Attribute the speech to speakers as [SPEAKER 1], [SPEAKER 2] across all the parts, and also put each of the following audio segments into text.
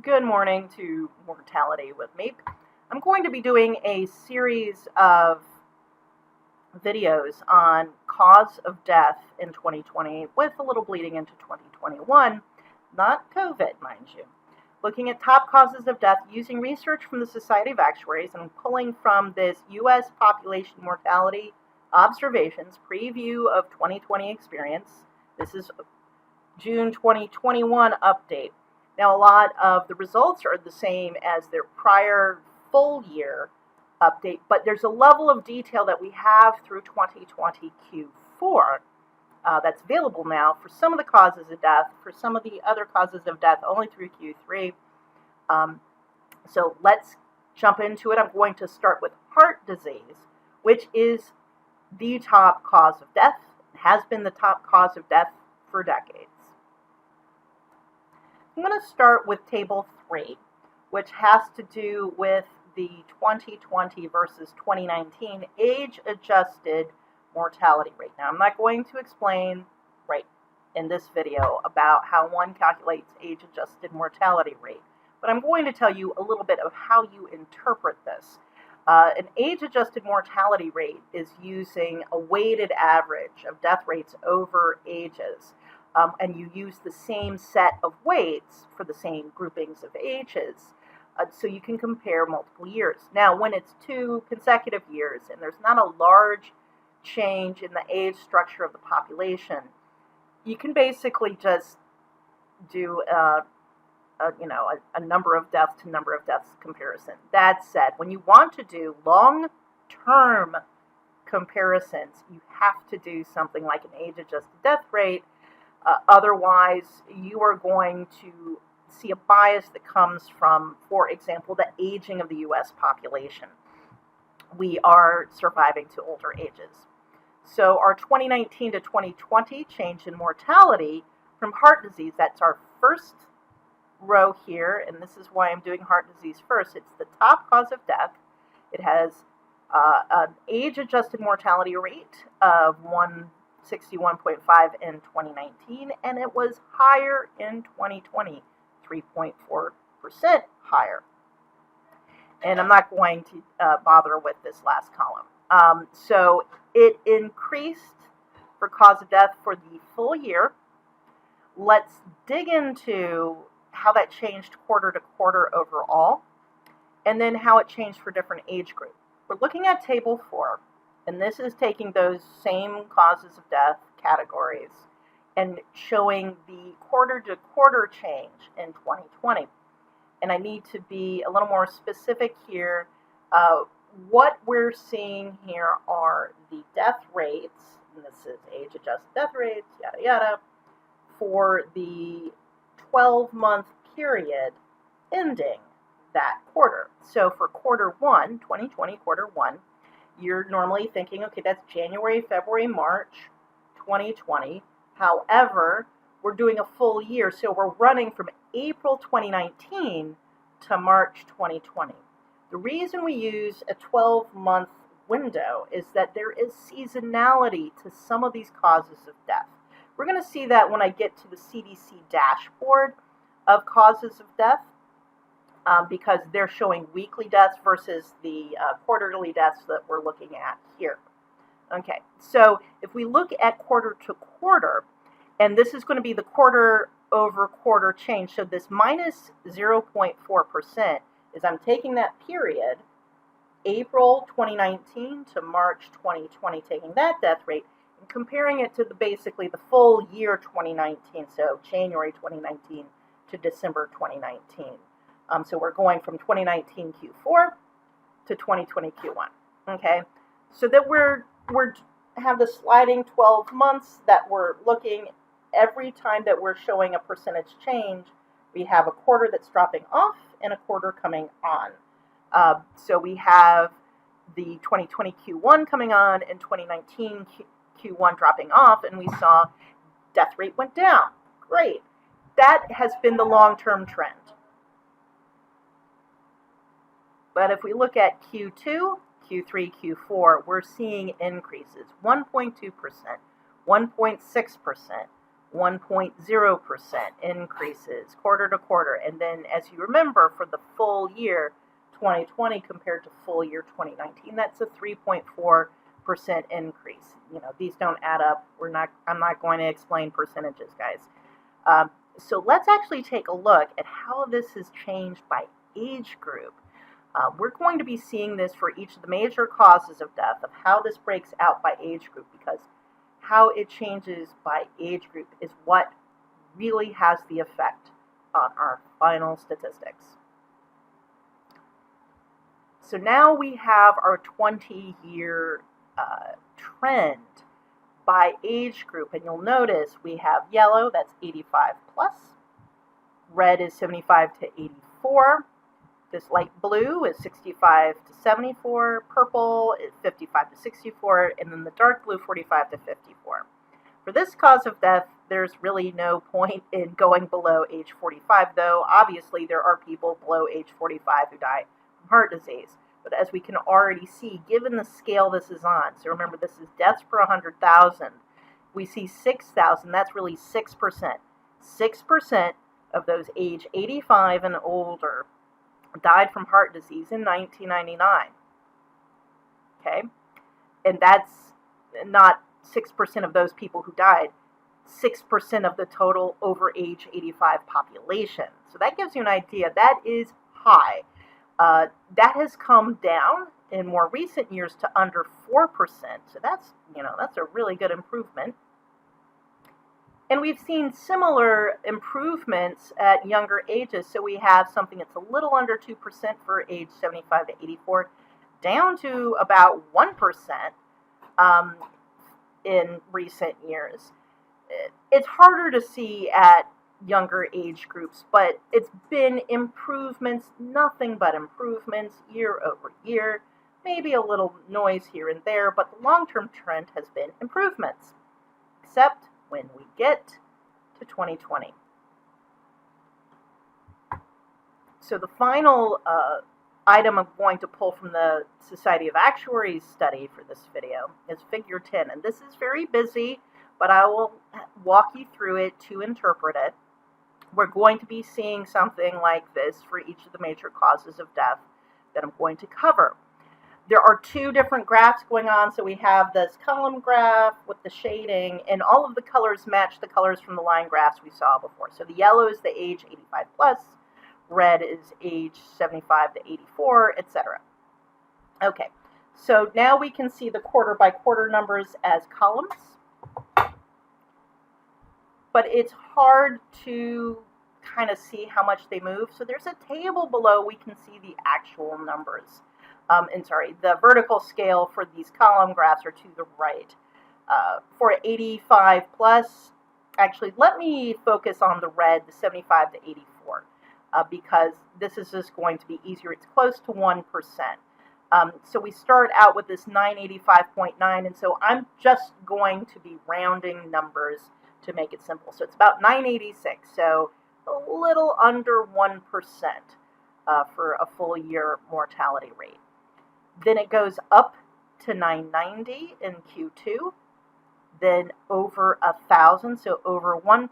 [SPEAKER 1] Good morning to Mortality with me. I'm going to be doing a series of videos on cause of death in 2020 with a little bleeding into 2021, not COVID, mind you. Looking at top causes of death using research from the Society of Actuaries and pulling from this U.S. population mortality observations preview of 2020 experience. This is June 2021 update. Now, a lot of the results are the same as their prior full year update, but there's a level of detail that we have through 2020 Q4 that's available now for some of the causes of death, for some of the other causes of death only through Q3. So let's jump into it. I'm going to start with heart disease, which is the top cause of death, has been the top cause of death for decades. I'm going to start with Table 3, which has to do with the 2020 versus 2019 age-adjusted mortality rate. Now, I'm not going to explain right in this video about how one calculates age-adjusted mortality rate, but I'm going to tell you a little bit of how you interpret this. An age-adjusted mortality rate is using a weighted average of death rates over ages. And you use the same set of weights for the same groupings of ages, so you can compare multiple years. Now, when it's 2 consecutive years and there's not a large change in the age structure of the population, you can basically just do a number of deaths to number of deaths comparison. That said, when you want to do long-term comparisons, you have to do something like an age-adjusted death rate. Otherwise, you are going to see a bias that comes from, for example, the aging of the U.S. population. We are surviving to older ages. So our 2019 to 2020 change in mortality from heart disease, that's our first row here, and this is why I'm doing heart disease first. It's the top cause of death. It has an age-adjusted mortality rate of 61.5 in 2019, and it was higher in 2020, 3.4% higher. And I'm not going to bother with this last column. So it increased for cause of death for the full year. Let's dig into how that changed quarter to quarter overall, and then how it changed for different age groups. We're looking at Table 4. And this is taking those same causes of death categories and showing the quarter-to-quarter change in 2020. And I need to be a little more specific here. What we're seeing here are the death rates, and this is age-adjusted death rates, yada yada, for the 12-month period ending that quarter. So for quarter 1, 2020 quarter 1, you're normally thinking, okay, that's January, February, March 2020. However, we're doing a full year, so we're running from April 2019 to March 2020. The reason we use a 12-month window is that there is seasonality to some of these causes of death. We're going to see that when I get to the CDC dashboard of causes of death. Because they're showing weekly deaths versus the quarterly deaths that we're looking at here. Okay, so if we look at quarter to quarter, and this is going to be the quarter over quarter change, so this minus 0.4% is I'm taking that period, April 2019 to March 2020, taking that death rate, and comparing it to basically the full year 2019, so January 2019 to December 2019. So we're going from 2019 Q4 to 2020 Q1. Okay, so that we're have the sliding 12 months that we're looking every time that we're showing a percentage change. We have a quarter that's dropping off and a quarter coming on. So we have the 2020 Q1 coming on and 2019 Q1 dropping off, and we saw death rate went down. Great. That has been the long-term trend. But if we look at Q2, Q3, Q4, we're seeing increases, 1.2%, 1.6%, 1.0% increases quarter to quarter. And then, as you remember, for the full year 2020 compared to full year 2019, that's a 3.4% increase. You know, these don't add up. I'm not going to explain percentages, guys. So let's actually take a look at how this has changed by age group. We're going to be seeing this for each of the major causes of death, of how this breaks out by age group, because how it changes by age group is what really has the effect on our final statistics. So now we have our 20-year trend by age group, and you'll notice we have yellow, that's 85 plus, red is 75 to 84, this light blue is 65 to 74, purple is 55 to 64, and then the dark blue 45 to 54. For this cause of death, there's really no point in going below age 45, though obviously there are people below age 45 who die from heart disease. But as we can already see, given the scale this is on, so remember this is deaths per 100,000, we see 6,000, that's really 6%. 6% of those age 85 and older died from heart disease in 1999. Okay? And that's not 6% of those people who died, 6% of the total over age 85 population. So that gives you an idea. That is high. That has come down in more recent years to under 4%. So that's a really good improvement. And we've seen similar improvements at younger ages. So we have something that's a little under 2% for age 75 to 84, down to about 1% in recent years. It's harder to see at younger age groups, but it's been improvements, nothing but improvements year over year. Maybe a little noise here and there, but the long-term trend has been improvements, except when we get to 2020. So the final item I'm going to pull from the Society of Actuaries study for this video is figure 10. And this is very busy, but I will walk you through it to interpret it. We're going to be seeing something like this for each of the major causes of death that I'm going to cover. There are two different graphs going on. So we have this column graph with the shading, and all of the colors match the colors from the line graphs we saw before. So the yellow is the age 85 plus, red is age 75 to 84, etc. Okay, so now we can see the quarter by quarter numbers as columns, but it's hard to kind of see how much they move. So there's a table below, we can see the actual numbers. The vertical scale for these column graphs are to the right. For 85 plus, actually, let me focus on the red, the 75 to 84, because this is just going to be easier. It's close to 1%. So we start out with this 985.9, and so I'm just going to be rounding numbers to make it simple. So it's about 986, so a little under 1% for a full year mortality rate. Then it goes up to 990 in Q2, then over 1,000, so over 1%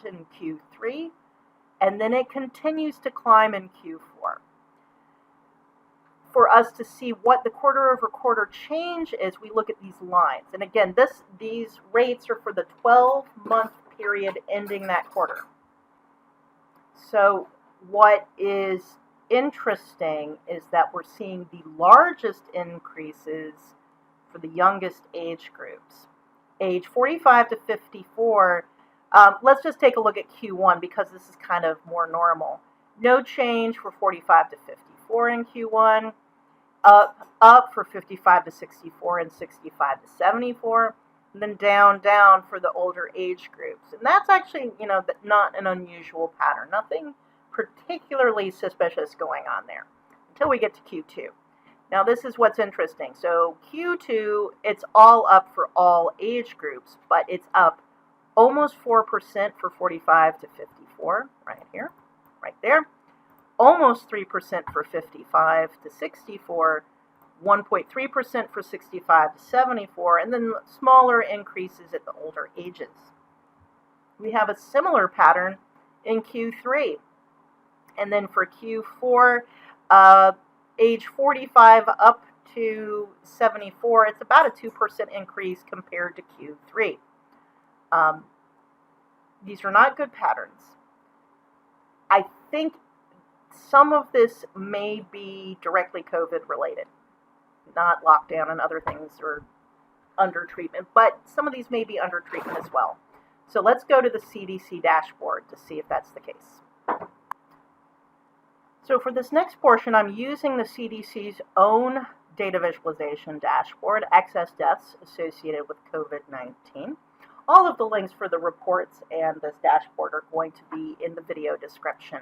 [SPEAKER 1] in Q3, and then it continues to climb in Q4. For us to see what the quarter over quarter change is, we look at these lines. And again, these rates are for the 12-month period ending that quarter. So what is interesting is that we're seeing the largest increases for the youngest age groups. Age 45 to 54, let's just take a look at Q1 because this is kind of more normal. No change for 45 to 54 in Q1, up for 55 to 64 and 65 to 74, and then down for the older age groups. And that's actually, not an unusual pattern. Nothing particularly suspicious going on there until we get to Q2. Now this is what's interesting. So Q2, it's all up for all age groups, but it's up almost 4% for 45 to 54, right here, right there. Almost 3% for 55 to 64, 1.3% for 65 to 74, and then smaller increases at the older ages. We have a similar pattern in Q3. And then for Q4, age 45 up to 74, it's about a 2% increase compared to Q3. These are not good patterns. I think some of this may be directly COVID related, not lockdown and other things or under treatment, but some of these may be under treatment as well. So let's go to the CDC dashboard to see if that's the case. So for this next portion, I'm using the CDC's own data visualization dashboard, excess deaths associated with COVID-19. All of the links for the reports and this dashboard are going to be in the video description.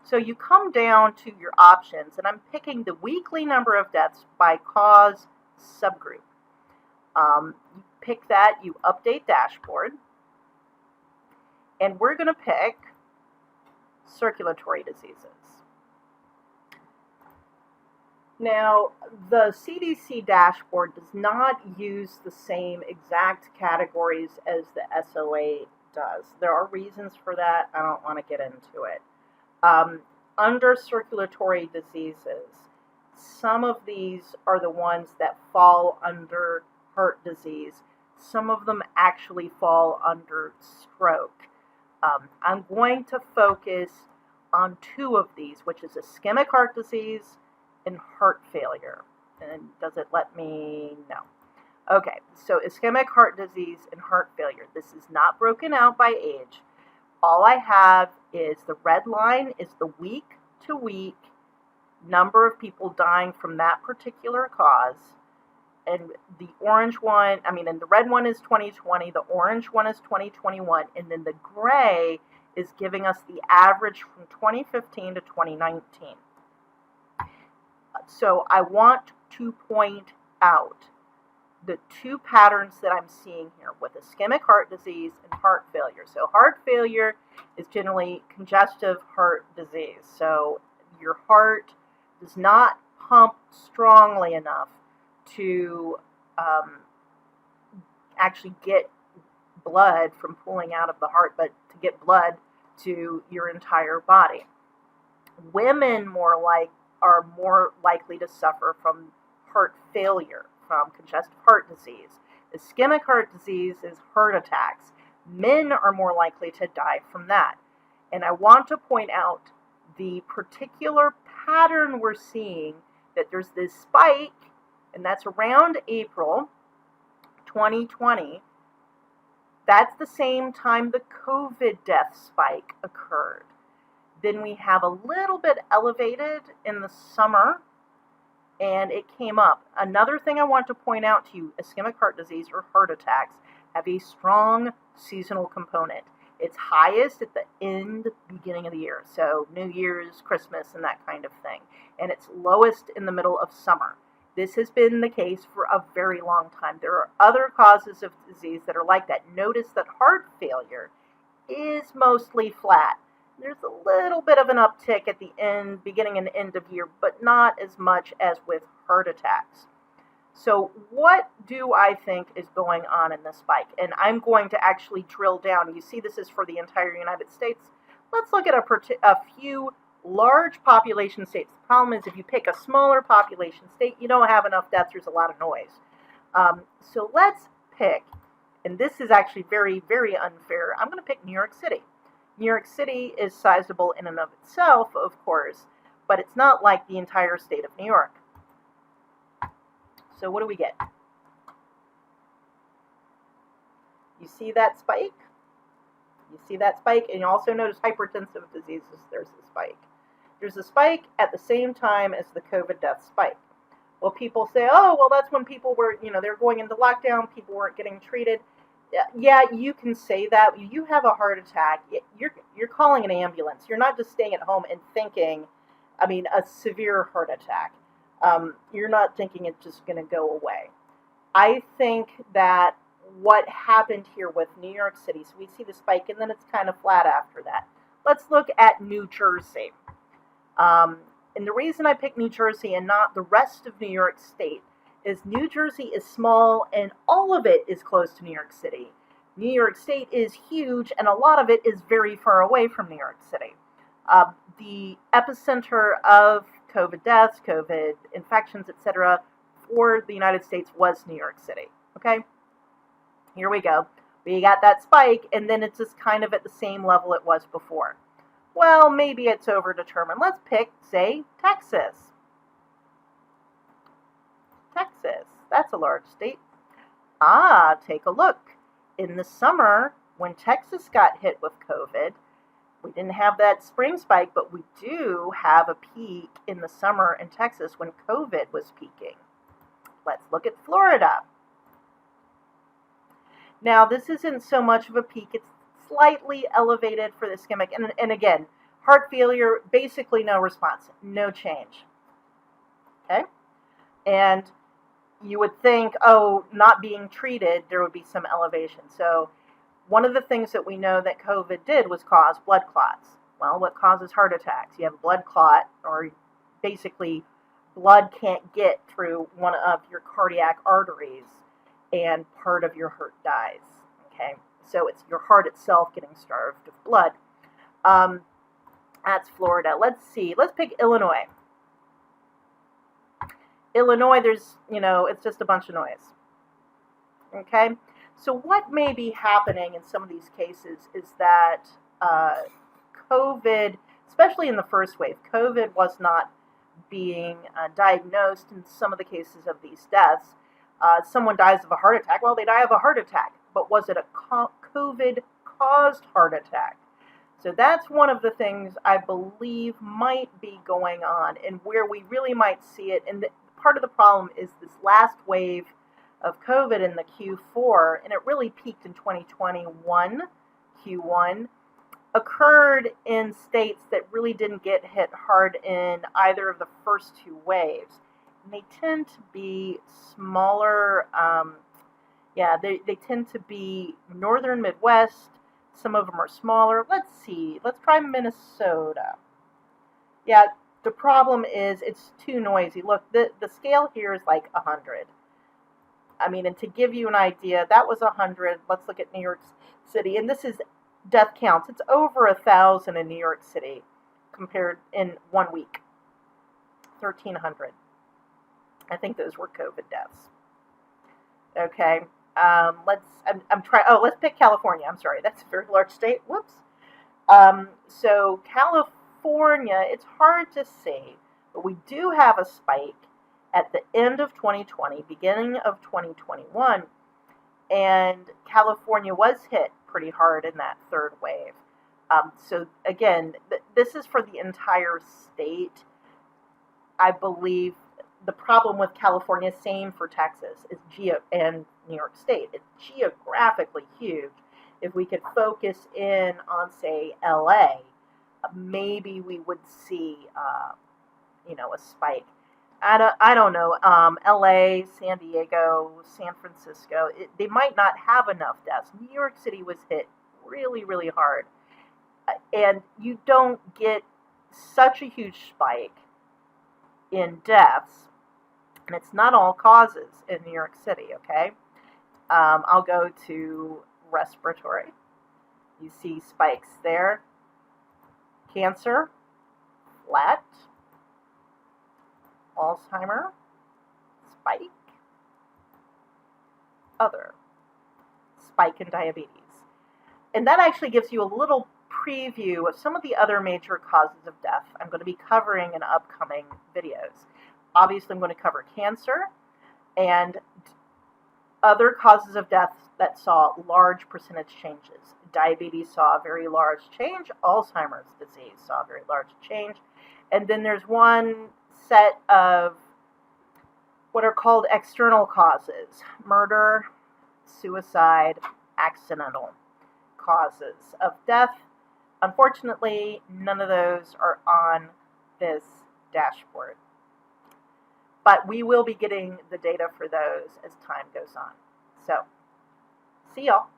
[SPEAKER 1] So you come down to your options, and I'm picking the weekly number of deaths by cause subgroup. You pick that, you update dashboard, and we're going to pick circulatory diseases. Now, the CDC dashboard does not use the same exact categories as the SOA does. There are reasons for that. I don't want to get into it. Under circulatory diseases, some of these are the ones that fall under heart disease. Some of them actually fall under stroke. I'm going to focus on two of these, which is ischemic heart disease and heart failure. And does it let me? No. Okay, so ischemic heart disease and heart failure. This is not broken out by age. All I have is the red line is the week-to-week number of people dying from that particular cause. And the orange one, and the red one is 2020, the orange one is 2021, and then the gray is giving us the average from 2015 to 2019. So I want to point out the two patterns that I'm seeing here with ischemic heart disease and heart failure. So heart failure is generally congestive heart disease. So your heart does not pump strongly enough to actually get blood from pooling out of the heart, but to get blood to your entire body. Women are more likely to suffer from heart failure, from congestive heart disease. Ischemic heart disease is heart attacks. Men are more likely to die from that. And I want to point out the particular pattern we're seeing, that there's this spike, and that's around April 2020. That's the same time the COVID death spike occurred. Then we have a little bit elevated in the summer, and it came up. Another thing I want to point out to you, ischemic heart disease or heart attacks have a strong seasonal component. It's highest at the beginning of the year, so New Year's, Christmas, and that kind of thing. And it's lowest in the middle of summer. This has been the case for a very long time. There are other causes of disease that are like that. Notice that heart failure is mostly flat. There's a little bit of an uptick at the beginning and end of year, but not as much as with heart attacks. So what do I think is going on in this spike? And I'm going to actually drill down. You see, this is for the entire United States. Let's look at a few large population states. The problem is if you pick a smaller population state, you don't have enough deaths. There's a lot of noise. So let's pick, and this is actually very, very unfair. I'm going to pick New York City. New York City is sizable in and of itself, of course, but it's not like the entire state of New York. So what do we get? You see that spike? You see that spike? And you also notice hypertensive diseases, there's a spike. There's a spike at the same time as the COVID death spike. Well, people say, oh, well, that's when people were, they're going into lockdown, people weren't getting treated. Yeah, you can say that. You have a heart attack, you're calling an ambulance. You're not just staying at home and thinking, a severe heart attack. You're not thinking it's just going to go away. I think that what happened here with New York City, so we see the spike and then it's kind of flat after that. Let's look at New Jersey. And the reason I picked New Jersey and not the rest of New York State is New Jersey is small and all of it is close to New York City. New York State is huge, and a lot of it is very far away from New York City. The epicenter of COVID deaths, COVID infections, etc., for the United States was New York City. Okay, here we go. We got that spike, and then it's just kind of at the same level it was before. Well, maybe it's overdetermined. Let's pick, say, Texas. Texas, that's a large state. Take a look. In the summer, when Texas got hit with COVID, we didn't have that spring spike, but we do have a peak in the summer in Texas when COVID was peaking. Let's look at Florida. Now, this isn't so much of a peak. It's slightly elevated for the ischemic. And again, heart failure, basically no response, no change. Okay? And you would think, oh, not being treated, there would be some elevation. So one of the things that we know that COVID did was cause blood clots. Well, what causes heart attacks? You have a blood clot, or basically blood can't get through one of your cardiac arteries, and part of your heart dies. Okay, so it's your heart itself getting starved of blood. That's Florida. Let's see. Let's pick Illinois. Illinois, there's, it's just a bunch of noise. Okay? So what may be happening in some of these cases is that COVID, especially in the first wave, COVID was not being diagnosed in some of the cases of these deaths. Someone dies of a heart attack. Well, they die of a heart attack. But was it a COVID-caused heart attack? So that's one of the things I believe might be going on, and where we really might see it. And part of the problem is this last wave of COVID in the Q4, and it really peaked in 2021, Q1, occurred in states that really didn't get hit hard in either of the first two waves. And they tend to be smaller, they tend to be northern Midwest. Some of them are smaller. Let's see. Let's try Minnesota. Yeah, the problem is it's too noisy. Look, the scale here is like 100. I mean, and to give you an idea, that was 100. Let's look at New York City. And this is death counts. It's over 1,000 in New York City compared in 1 week. 1,300. I think those were COVID deaths. Okay. Let's pick California. I'm sorry, that's a very large state. Whoops. So California, it's hard to say, but we do have a spike at the end of 2020, beginning of 2021, and California was hit pretty hard in that third wave. So again, this is for the entire state. I believe the problem with California, same for Texas, is and New York State. It's geographically huge. If we could focus in on, say, LA, maybe we would see, a spike. I don't know. LA, San Diego, San Francisco, they might not have enough deaths. New York City was hit really, really hard. And you don't get such a huge spike in deaths, and it's not all causes in New York City, okay? I'll go to respiratory. You see spikes there. Cancer, flat. Alzheimer, spike. Other, spike in diabetes. And that actually gives you a little preview of some of the other major causes of death I'm going to be covering in upcoming videos. Obviously, I'm going to cover cancer and other causes of death that saw large percentage changes. Diabetes saw a very large change. Alzheimer's disease saw a very large change. And then there's one set of what are called external causes: murder, suicide, accidental causes of death. Unfortunately, none of those are on this dashboard. But we will be getting the data for those as time goes on. So, see y'all.